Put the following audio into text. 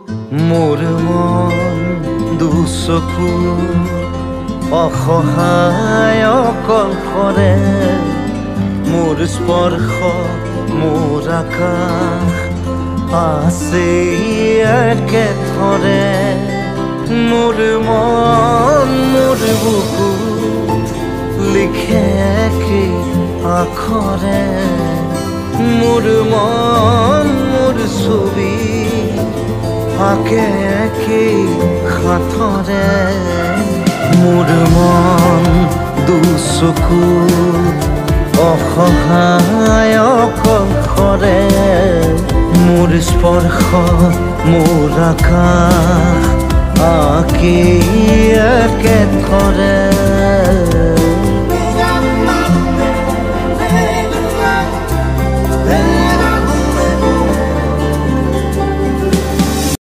মোৰ মন দুচকু অসহায় অকলশৰে মোৰ স্পৰ্শ মোৰ আকাশ আছে একেথৰে মোৰ মন মোৰ বুকু লিখে কি আখৰে মোৰ মন মোৰ ছবি আঁকে কি হাতৰে মোৰ মন দুচকু অসহায় অকলশৰে মোৰ স্পৰ্শ মোৰ আকাশ আঁকি একেথৰে